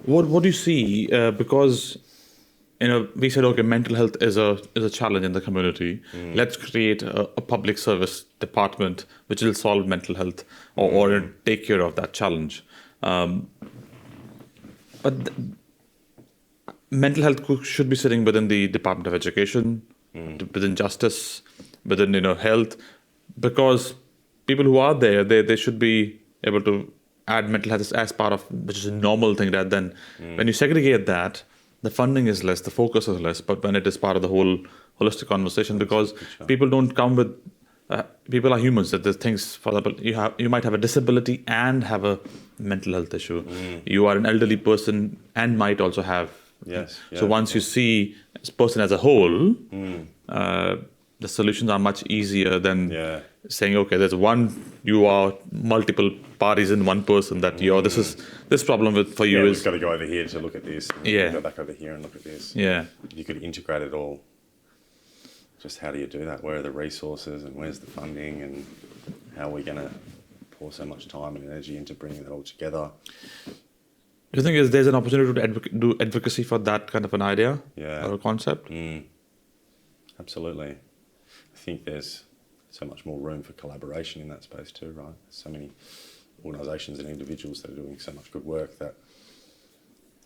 What do you see? Because we said, okay, mental health is a challenge in the community. Let's create a public service department which will solve mental health or take care of that challenge. But mental health should be sitting within the Department of Education, within justice, within health, because people who are there, they should be able to add mental health as part of, which is a normal thing, rather than when you segregate that, the funding is less, the focus is less. But when it is part of the whole holistic conversation, because people don't come with people are humans. That there's things, for example, you might have a disability and have a mental health issue. You are an elderly person and might also have. Yes. So once you see this person as a whole, the solutions are much easier than saying, okay, there's you are multiple parties in one person, that this problem for you is. We've got to go over here to look at this. And go back over here and look at this. Yeah. You could integrate it all. Just how do you do that? Where are the resources and where's the funding, and how are we going to pour so much time and energy into bringing it all together? Do you think there's an opportunity to do advocacy for that kind of an idea or a concept? Absolutely. I think there's so much more room for collaboration in that space too, right? There's so many organisations and individuals that are doing so much good work that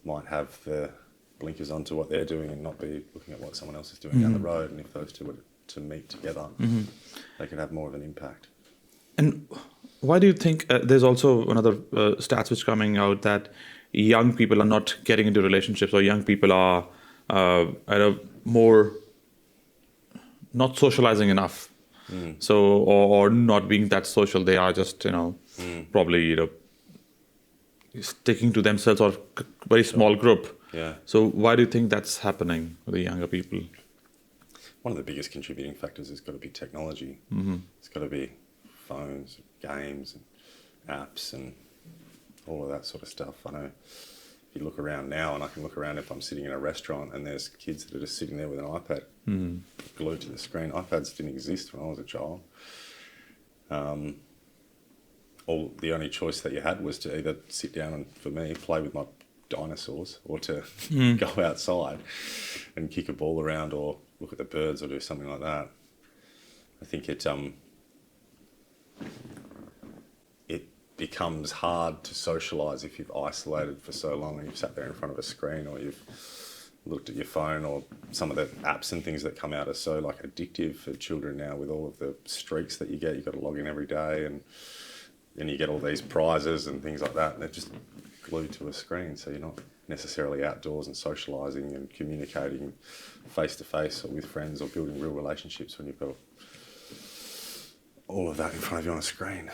might have the blinkers onto what they're doing and not be looking at what someone else is doing down the road. And if those two were to meet together, they could have more of an impact. And why do you think there's also another stats which coming out that young people are not getting into relationships, or young people are more not socializing enough, so or not being that social? They are just probably sticking to themselves or very small group. So why do you think that's happening with the younger people? One of the biggest contributing factors has got to be technology. It's got to be phones, games, and apps, and all of that sort of stuff. I know if you look around now, and I can look around if I'm sitting in a restaurant and there's kids that are just sitting there with an iPad glued to the screen. iPads didn't exist when I was a child. The only choice that you had was to either sit down and, for me, play with my dinosaurs, or to go outside and kick a ball around, or look at the birds, or do something like that. I think it becomes hard to socialise if you've isolated for so long and you've sat there in front of a screen, or you've looked at your phone, or some of the apps and things that come out are so addictive for children now, with all of the streaks that you get. You've got to log in every day, and then you get all these prizes and things like that, and they're just glued to a screen, so you're not necessarily outdoors and socialising and communicating face to face or with friends or building real relationships when you've got all of that in front of you on a screen.